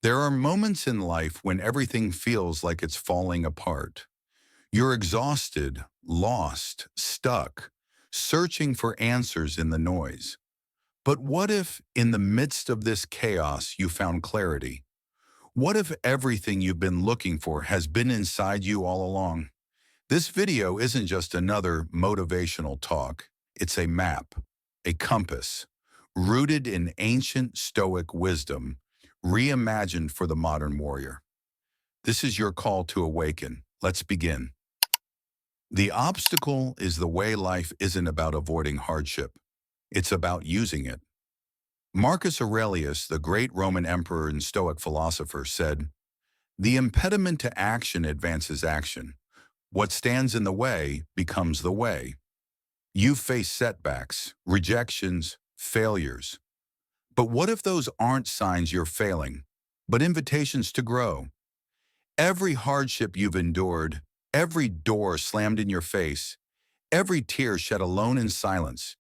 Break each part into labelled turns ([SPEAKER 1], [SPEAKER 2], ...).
[SPEAKER 1] There are moments in life when everything feels like it's falling apart. You're exhausted, lost, stuck, searching for answers in the noise. But what if, in the midst of this chaos, you found clarity? What if everything you've been looking for has been inside you all along? This video isn't just another motivational talk. It's a map, a compass, rooted in ancient Stoic wisdom, reimagined for the modern warrior. This is your call to awaken. Let's begin. The obstacle is the way life isn't about avoiding hardship. It's about using it. Marcus Aurelius, the great Roman emperor and Stoic philosopher, said, "The impediment to action advances action. What stands in the way becomes the way." You face setbacks, rejections, failures. But what if those aren't signs you're failing, but invitations to grow? Every hardship you've endured, every door slammed in your face, every tear shed alone in silence,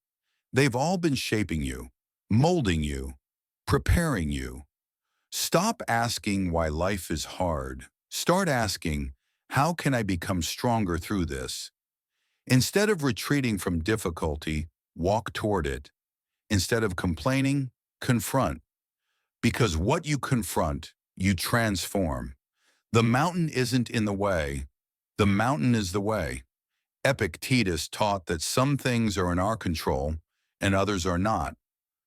[SPEAKER 1] they've all been shaping you, molding you, preparing you. Stop asking why life is hard. Start asking, how can I become stronger through this? Instead of retreating from difficulty, walk toward it. Instead of complaining, confront. Because what you confront, you transform. The mountain isn't in the way. The mountain is the way. Epictetus taught that some things are in our control and others are not.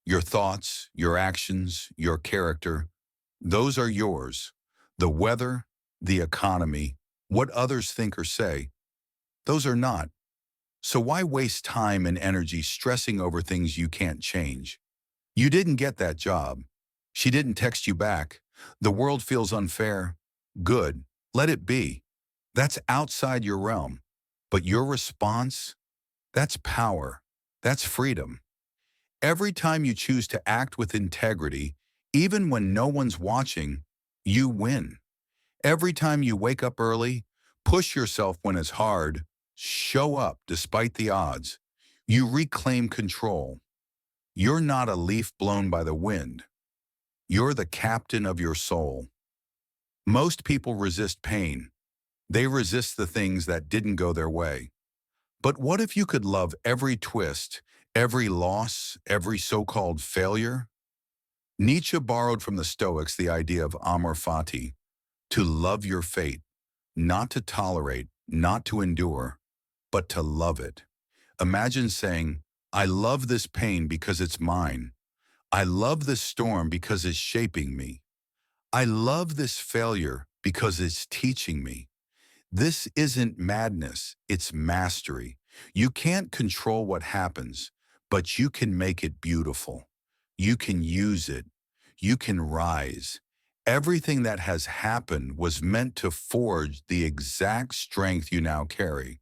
[SPEAKER 1] Your thoughts, your actions, your character, those are yours. The weather, the economy, what others think or say, those are not. So why waste time and energy stressing over things you can't change? You didn't get that job. She didn't text you back. The world feels unfair. Good. Let it be. That's outside your realm. But your response? That's power. That's freedom. Every time you choose to act with integrity, even when no one's watching, you win. Every time you wake up early, push yourself when it's hard, show up despite the odds, you reclaim control. You're not a leaf blown by the wind. You're the captain of your soul. Most people resist pain. They resist the things that didn't go their way. But what if you could love every twist, every loss, every so-called failure? Nietzsche borrowed from the Stoics the idea of Amor Fati, to love your fate, not to tolerate, not to endure, but to love it. Imagine saying, I love this pain because it's mine. I love this storm because it's shaping me. I love this failure because it's teaching me. This isn't madness, it's mastery. You can't control what happens, but you can make it beautiful. You can use it. You can rise. Everything that has happened was meant to forge the exact strength you now carry.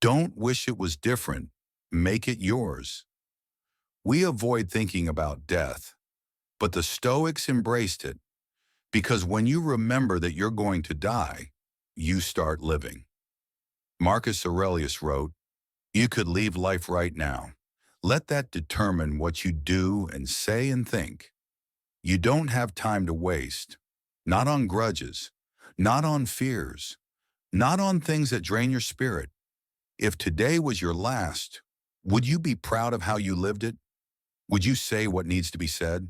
[SPEAKER 1] Don't wish it was different. Make it yours. We avoid thinking about death, but the Stoics embraced it, because when you remember that you're going to die, you start living. Marcus Aurelius wrote, "You could leave life right now. Let that determine what you do and say and think. You don't have time to waste, not on grudges, not on fears, not on things that drain your spirit. If today was your last, would you be proud of how you lived it? Would you say what needs to be said?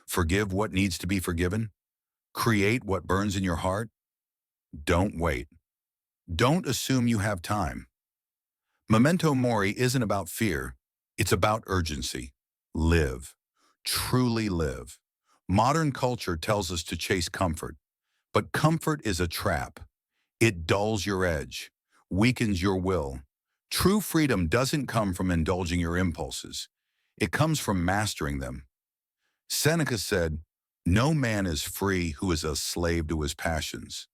[SPEAKER 1] Forgive what needs to be forgiven? Create what burns in your heart? Don't wait. Don't assume you have time. Memento Mori isn't about fear. It's about urgency. Live. Truly live. Modern culture tells us to chase comfort, but comfort is a trap. It dulls your edge, weakens your will. True freedom doesn't come from indulging your impulses. It comes from mastering them. Seneca said, "No man is free who is a slave to his passions."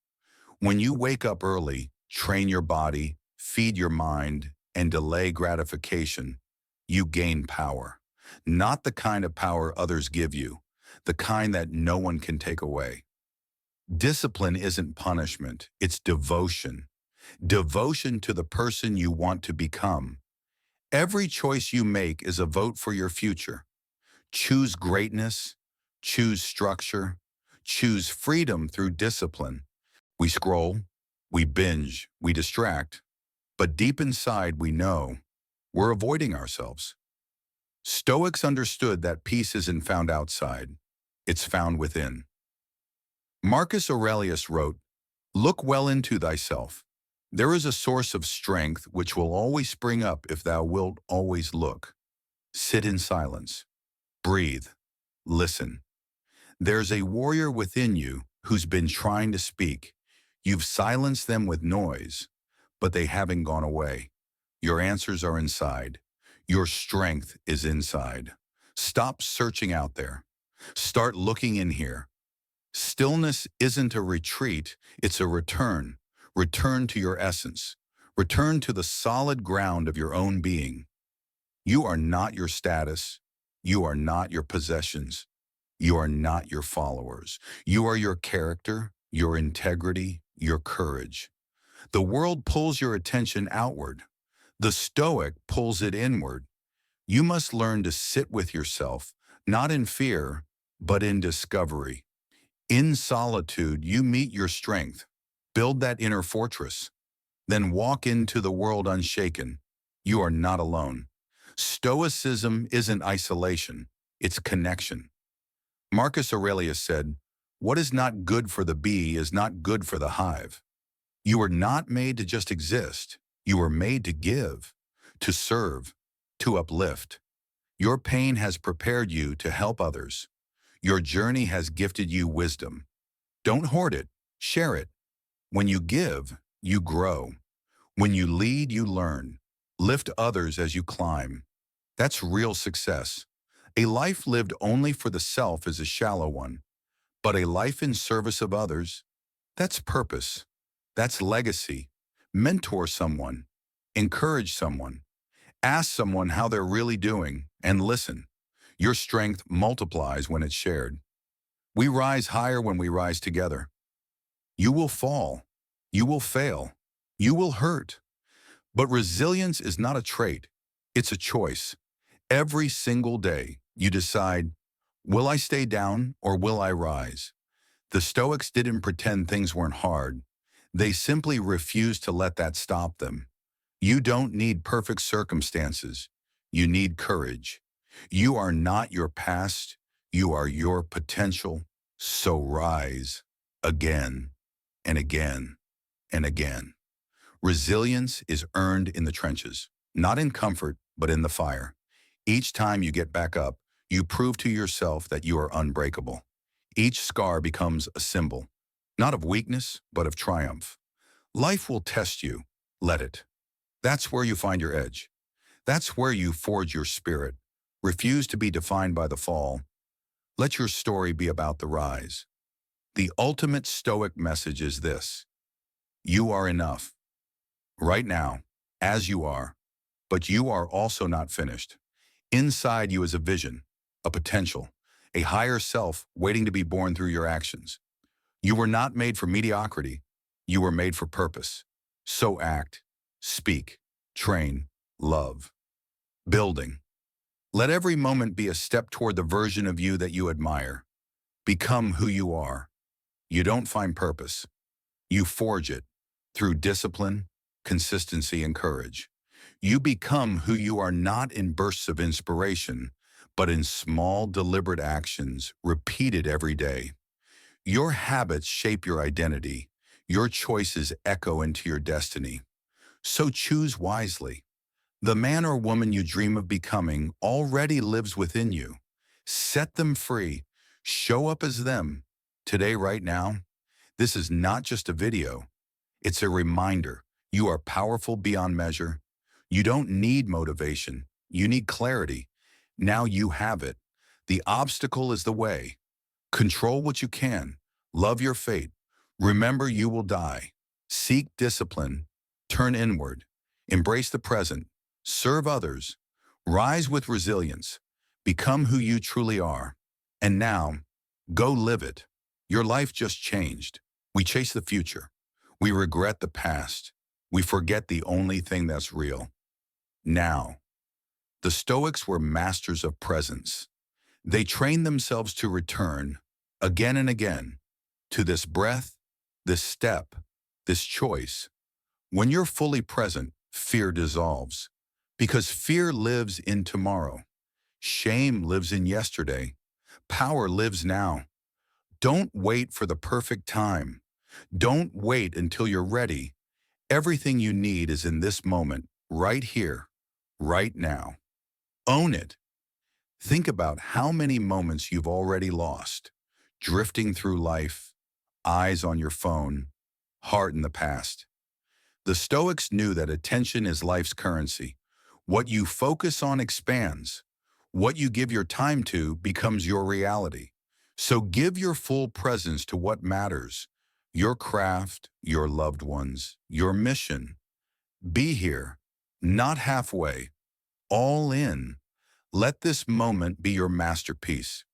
[SPEAKER 1] When you wake up early, train your body, feed your mind, and delay gratification, you gain power. Not the kind of power others give you, the kind that no one can take away. Discipline isn't punishment, it's devotion. Devotion to the person you want to become. Every choice you make is a vote for your future. Choose greatness, choose structure, choose freedom through discipline. We scroll, we binge, we distract, but deep inside we know we're avoiding ourselves. Stoics understood that peace isn't found outside, it's found within. Marcus Aurelius wrote, "Look well into thyself. There is a source of strength which will always spring up if thou wilt always look. Sit in silence. Breathe. Listen. There's a warrior within you who's been trying to speak. You've silenced them with noise, but they haven't gone away. Your answers are inside. Your strength is inside. Stop searching out there. Start looking in here. Stillness isn't a retreat, it's a return. Return to your essence. Return to the solid ground of your own being. You are not your status. You are not your possessions. You are not your followers. You are your character, your integrity, your courage. The world pulls your attention outward. The Stoic pulls it inward. You must learn to sit with yourself, not in fear, but in discovery. In solitude, you meet your strength. Build that inner fortress. Then walk into the world unshaken. You are not alone. Stoicism isn't isolation, it's connection. Marcus Aurelius said, "What is not good for the bee is not good for the hive." You were not made to just exist. You were made to give, to serve, to uplift. Your pain has prepared you to help others. Your journey has gifted you wisdom. Don't hoard it, share it. When you give, you grow. When you lead, you learn. Lift others as you climb. That's real success. A life lived only for the self is a shallow one, but a life in service of others, that's purpose. That's legacy. Mentor someone. Encourage someone. Ask someone how they're really doing and listen. Your strength multiplies when it's shared. We rise higher when we rise together. You will fall. You will fail. You will hurt. But resilience is not a trait. It's a choice. Every single day, you decide, will I stay down or will I rise? The Stoics didn't pretend things weren't hard. They simply refused to let that stop them. You don't need perfect circumstances. You need courage. You are not your past. You are your potential. So rise again and again and again. Resilience is earned in the trenches, not in comfort, but in the fire. Each time you get back up, you prove to yourself that you are unbreakable. Each scar becomes a symbol, not of weakness, but of triumph. Life will test you. Let it. That's where you find your edge. That's where you forge your spirit. Refuse to be defined by the fall. Let your story be about the rise. The ultimate Stoic message is this: you are enough. Right now, as you are, but you are also not finished. Inside you is a vision, a potential, a higher self waiting to be born through your actions. You were not made for mediocrity. You were made for purpose. So act, speak, train, love. Building. Let every moment be a step toward the version of you that you admire. Become who you are. You don't find purpose. You forge it through discipline, consistency, and courage. You become who you are not in bursts of inspiration, but in small, deliberate actions repeated every day. Your habits shape your identity. Your choices echo into your destiny. So choose wisely. The man or woman you dream of becoming already lives within you. Set them free. Show up as them. Today, right now, this is not just a video. It's a reminder. You are powerful beyond measure. You don't need motivation. You need clarity. Now you have it. The obstacle is the way. Control what you can. Love your fate. Remember you will die. Seek discipline. Turn inward. Embrace the present. Serve others. Rise with resilience. Become who you truly are. And now, go live it. Your life just changed. We chase the future. We regret the past. We forget the only thing that's real. Now. The Stoics were masters of presence. They trained themselves to return, again and again, to this breath, this step, this choice. When you're fully present, fear dissolves, because fear lives in tomorrow. Shame lives in yesterday. Power lives now. Don't wait for the perfect time. Don't wait until you're ready. Everything you need is in this moment, right here, right now. Own it. Think about how many moments you've already lost, drifting through life, eyes on your phone, heart in the past. The Stoics knew that attention is life's currency. What you focus on expands. What you give your time to becomes your reality. So give your full presence to what matters. Your craft, your loved ones, your mission. Be here, not halfway, all in. Let this moment be your masterpiece.